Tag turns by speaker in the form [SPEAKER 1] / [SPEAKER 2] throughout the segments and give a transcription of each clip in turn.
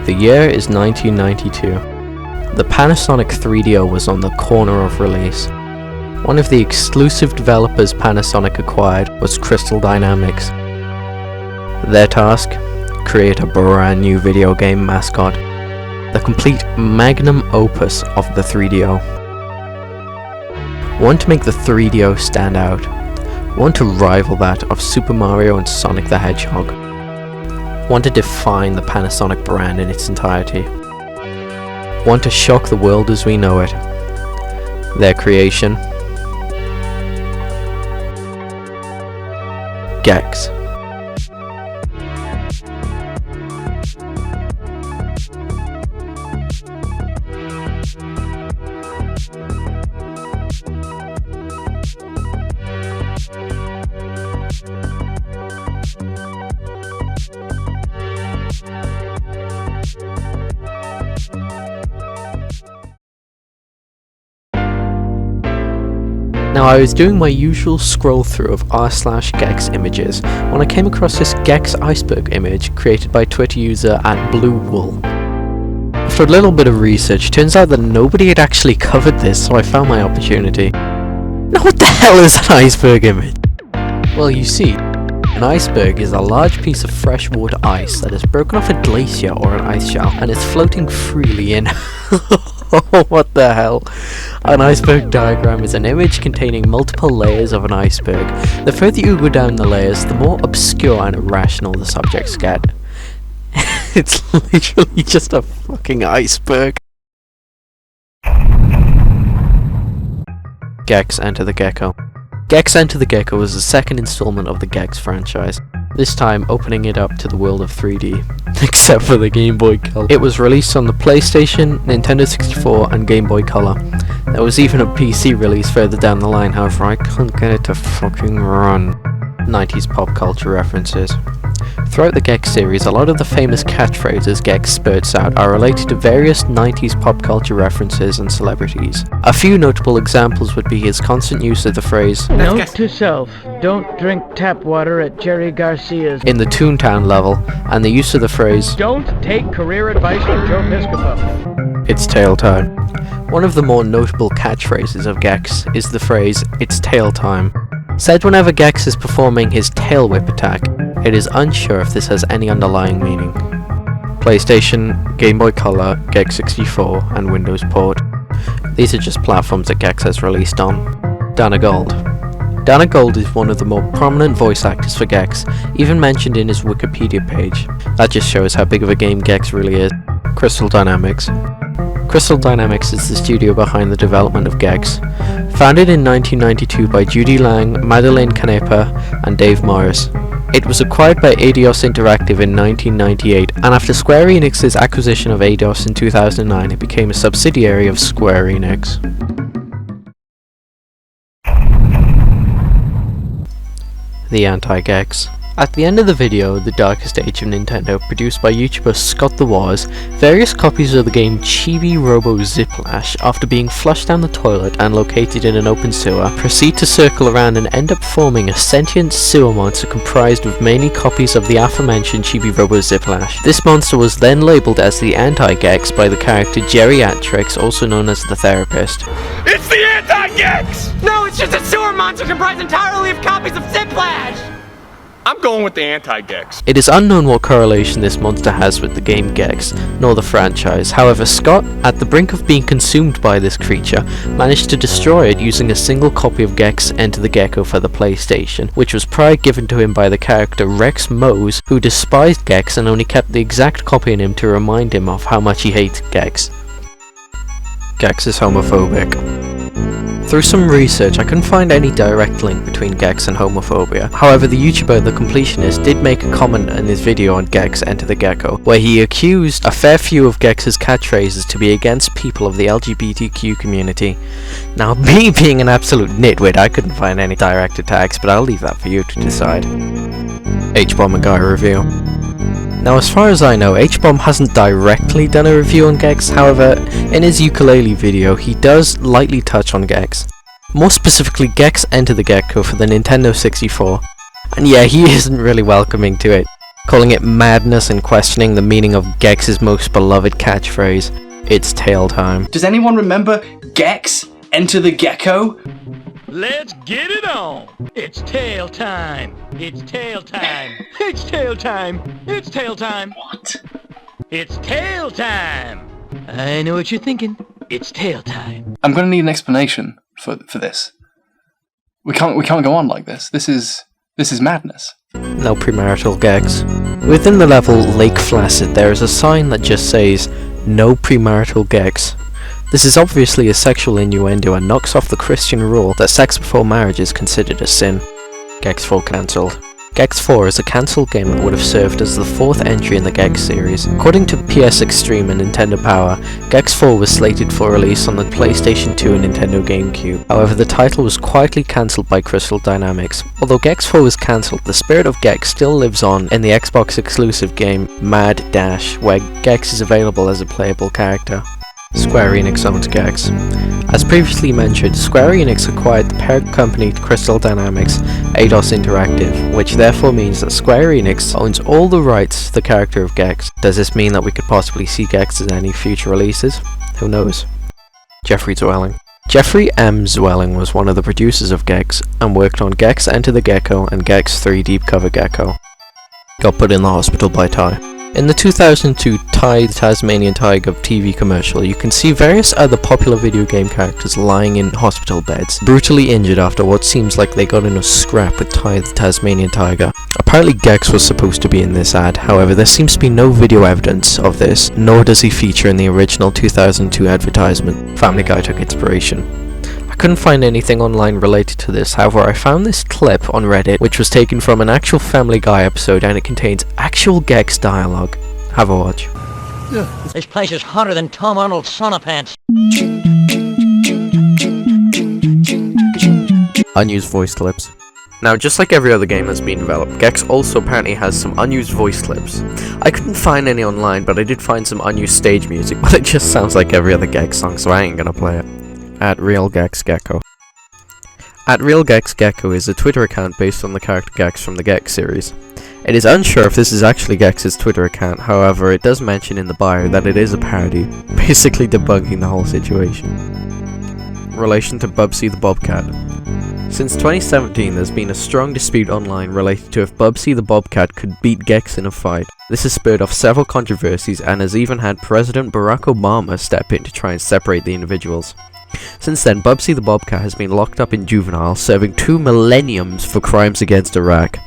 [SPEAKER 1] The year is 1992. The Panasonic 3DO was on the corner of release. One of the exclusive developers Panasonic acquired was Crystal Dynamics. Their task? Create a brand new video game mascot. The complete magnum opus of the 3DO. One to make the 3DO stand out. One to rival that of Super Mario and Sonic the Hedgehog. One to define the Panasonic brand in its entirety. One to shock the world as we know it. Their creation? Gex. Now, I was doing my usual scroll through of r/Gex images when I came across this Gex Iceberg image created by Twitter user @BlueWool. After a little bit of research, turns out that nobody had actually covered this, so I found my opportunity. Now what the hell is an iceberg image? Well, you see, an iceberg is a large piece of freshwater ice that is broken off a glacier or an ice shelf and is floating freely in. What the hell? An iceberg diagram is an image containing multiple layers of an iceberg. The further you go down the layers, the more obscure and irrational the subjects get. It's literally just a fucking iceberg. Gex Enter the Gecko. Gex Enter the Gecko was the second installment of the Gex franchise, this time opening it up to the world of 3D, except for the Game Boy Color. It was released on the PlayStation, Nintendo 64 and Game Boy Color. There was even a PC release further down the line, however I couldn't get it to fucking run. 90s pop culture references. Throughout the Gex series, a lot of the famous catchphrases Gex spurts out are related to various 90s pop culture references and celebrities. A few notable examples would be his constant use of the phrase,
[SPEAKER 2] "Note to self, don't drink tap water at Jerry Garcia's,"
[SPEAKER 1] in the Toontown level, and the use of the phrase,
[SPEAKER 2] "Don't take career advice from Joe Piscopo."
[SPEAKER 1] "It's tail time." One of the more notable catchphrases of Gex is the phrase, "It's tail time." Said whenever Gex is performing his tail whip attack. It is unsure if this has any underlying meaning. PlayStation, Game Boy Color, Gex 64, and Windows Port. These are just platforms that Gex has released on. Dana Gold. Dana Gold is one of the more prominent voice actors for Gex, even mentioned in his Wikipedia page. That just shows how big of a game Gex really is. Crystal Dynamics. Crystal Dynamics is the studio behind the development of Gex. Founded in 1992 by Judy Lang, Madeleine Canepa, and Dave Morris. It was acquired by Eidos Interactive in 1998, and after Square Enix's acquisition of Eidos in 2009, it became a subsidiary of Square Enix. The Anti-Gex. At the end of the video, The Darkest Age of Nintendo, produced by YouTuber Scott the Wars, various copies of the game Chibi Robo Ziplash, after being flushed down the toilet and located in an open sewer, proceed to circle around and end up forming a sentient sewer monster comprised of mainly copies of the aforementioned Chibi Robo Ziplash. This monster was then labelled as the Anti-Gex by the character Geriatrix, also known as the Therapist.
[SPEAKER 3] It's the Anti-Gex! No, it's just a sewer monster comprised entirely of copies of Ziplash! I'm going with the Anti-Gex.
[SPEAKER 1] It is unknown what correlation this monster has with the game Gex, nor the franchise. However, Scott, at the brink of being consumed by this creature, managed to destroy it using a single copy of Gex Enter the Gecko for the PlayStation, which was prior given to him by the character Rex Mose, who despised Gex and only kept the exact copy in him to remind him of how much he hates Gex. Gex is homophobic. Through some research, I couldn't find any direct link between Gex and homophobia. However, the YouTuber The Completionist did make a comment in his video on Gex Enter the Gecko, where he accused a fair few of Gex's catchphrases to be against people of the LGBTQ community. Now, me being an absolute nitwit, I couldn't find any direct attacks, but I'll leave that for you to decide. H-Bomb and Guy review. Now, as far as I know, H-Bomb hasn't directly done a review on Gex, however, in his ukulele video, he does lightly touch on Gex. More specifically, Gex Enter the Gecko for the Nintendo 64. And yeah, he isn't really welcoming to it. calling it madness and questioning the meaning of Gex's most beloved catchphrase, "It's tail time."
[SPEAKER 4] Does anyone remember Gex Enter the Gecko?
[SPEAKER 5] Let's get it on! It's tail time! It's tail time! It's tail time! It's tail time!
[SPEAKER 4] What?
[SPEAKER 5] It's tail time! I know what you're thinking. It's tail time.
[SPEAKER 4] I'm gonna need an explanation for this. We can't go on like this. This is madness.
[SPEAKER 1] No premarital Gex. Within the level Lake Flaccid, there is a sign that just says, "No premarital Gex." This is obviously a sexual innuendo and knocks off the Christian rule that sex before marriage is considered a sin. Gex 4 cancelled. Gex 4 is a cancelled game that would have served as the 4th entry in the Gex series. According to PS Extreme and Nintendo Power, Gex 4 was slated for release on the PlayStation 2 and Nintendo GameCube. However, the title was quietly cancelled by Crystal Dynamics. Although Gex 4 was cancelled, the spirit of Gex still lives on in the Xbox exclusive game Mad Dash, where Gex is available as a playable character. Square Enix owns Gex. As previously mentioned, Square Enix acquired the parent company Crystal Dynamics, Eidos Interactive, which therefore means that Square Enix owns all the rights to the character of Gex. Does this mean that we could possibly see Gex in any future releases? Who knows? Jeffrey Zwelling. Jeffrey M. Zwelling was one of the producers of Gex, and worked on Gex Enter the Gecko and Gex 3 Deep Cover Gecko. Got put in the hospital by Ty. In the 2002 Ty the Tasmanian Tiger TV commercial, you can see various other popular video game characters lying in hospital beds, brutally injured after what seems like they got in a scrap with Ty the Tasmanian Tiger. Apparently Gex was supposed to be in this ad, however there seems to be no video evidence of this, nor does he feature in the original 2002 advertisement. Family Guy took inspiration. Couldn't find anything online related to this, however I found this clip on Reddit which was taken from an actual Family Guy episode and it contains actual Gex dialogue. Have a watch.
[SPEAKER 6] This place is hotter than Tom Arnold's sauna pants.
[SPEAKER 1] Unused voice clips. Now, just like every other game that's been developed, Gex also apparently has some unused voice clips. I couldn't find any online, but I did find some unused stage music, but it just sounds like every other Gex song, so I ain't gonna play it. At Real Gex Gecko. At Real Gex Gecko is a Twitter account based on the character Gex from the Gex series. It is unsure if this is actually Gex's Twitter account, however it does mention in the bio that it is a parody, basically debunking the whole situation. Relation to Bubsy the Bobcat. Since 2017 there's been a strong dispute online related to if Bubsy the Bobcat could beat Gex in a fight. This has spurred off several controversies and has even had President Barack Obama step in to try and separate the individuals. Since then, Bubsy the Bobcat has been locked up in juvenile, serving 2 millenniums for crimes against Iraq.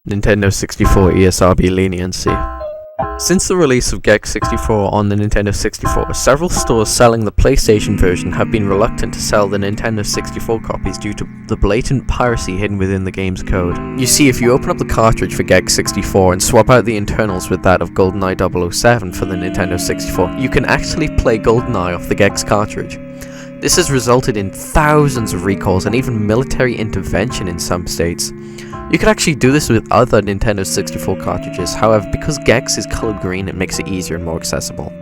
[SPEAKER 1] Nintendo 64 ESRB leniency. Since the release of Gex 64 on the Nintendo 64, several stores selling the PlayStation version have been reluctant to sell the Nintendo 64 copies due to the blatant piracy hidden within the game's code. You see, if you open up the cartridge for Gex 64 and swap out the internals with that of GoldenEye 007 for the Nintendo 64, you can actually play GoldenEye off the Gex cartridge. This has resulted in thousands of recalls and even military intervention in some states. You could actually do this with other Nintendo 64 cartridges, however, because Gex is colored green, it makes it easier and more accessible.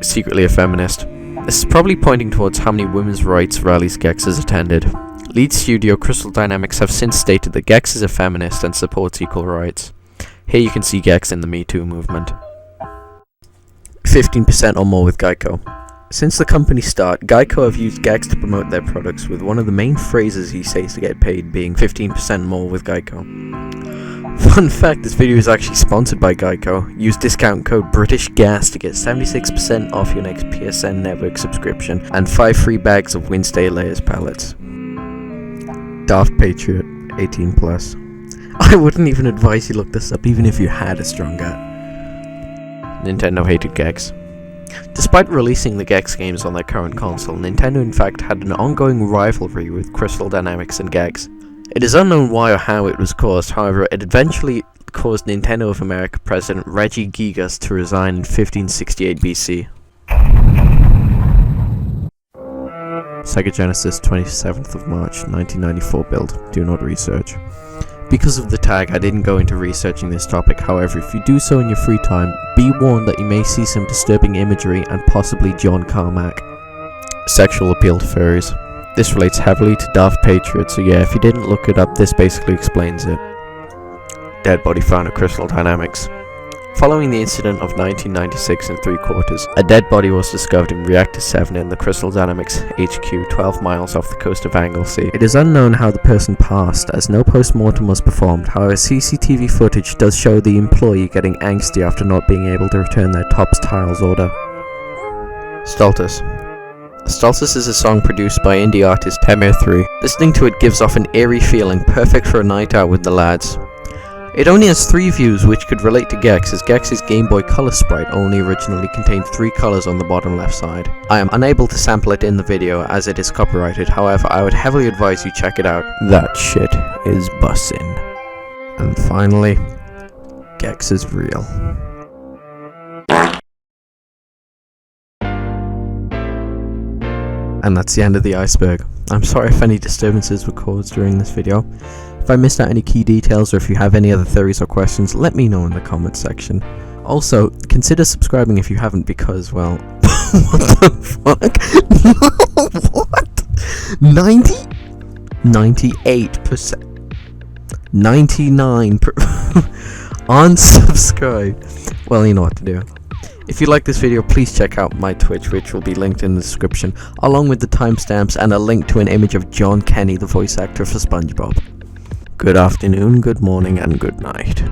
[SPEAKER 1] Secretly a feminist. This is probably pointing towards how many women's rights rallies Gex has attended. Lead studio Crystal Dynamics have since stated that Gex is a feminist and supports equal rights. Here you can see Gex in the Me Too movement. 15% or more with Geico. Since the company's start, Geico have used Gex to promote their products, with one of the main phrases he says to get paid being 15% more with Geico. Fun fact, this video is actually sponsored by Geico. Use discount code BritishGas to get 76% off your next PSN network subscription and 5 free bags of Wednesday Layers pallets. Daft Patriot, 18+. I wouldn't even advise you look this up even if you had a strong gut. Nintendo hated Gex. Despite releasing the Gex games on their current console, Nintendo in fact had an ongoing rivalry with Crystal Dynamics and Gex. It is unknown why or how it was caused, however it eventually caused Nintendo of America President Reggie Gigas to resign in 1568 BC. Sega Genesis 27th of March 1994 build, do not research. Because of the tag, I didn't go into researching this topic, however if you do so in your free time, be warned that you may see some disturbing imagery and possibly John Carmack. Sexual appeal to furries. This relates heavily to Daft Patriot, so yeah, if you didn't look it up, this basically explains it. Dead body found at Crystal Dynamics. Following the incident of 1996 and 3/4, a dead body was discovered in Reactor 7 in the Crystal Dynamics HQ 12 miles off the coast of Anglesey. It is unknown how the person passed, as no post-mortem was performed. However, CCTV footage does show the employee getting angsty after not being able to return their Tops Tiles order. Stultus. Stultus is a song produced by indie artist Temir3. Listening to it gives off an eerie feeling, perfect for a night out with the lads. It only has 3 views, which could relate to Gex, as Gex's Game Boy Color sprite only originally contained 3 colors on the bottom left side. I am unable to sample it in the video as it is copyrighted, however I would heavily advise you check it out. That shit is bussin'. And finally, Gex is real. And that's the end of the iceberg. I'm sorry if any disturbances were caused during this video. If I missed out any key details or if you have any other theories or questions, let me know in the comments section. Also, consider subscribing if you haven't because, well, what the fuck? What? 98%. 99% unsubscribed. Well, you know what to do. If you like this video, please check out my Twitch, which will be linked in the description, along with the timestamps and a link to an image of John Kenny, the voice actor for SpongeBob. Good afternoon, good morning, and good night.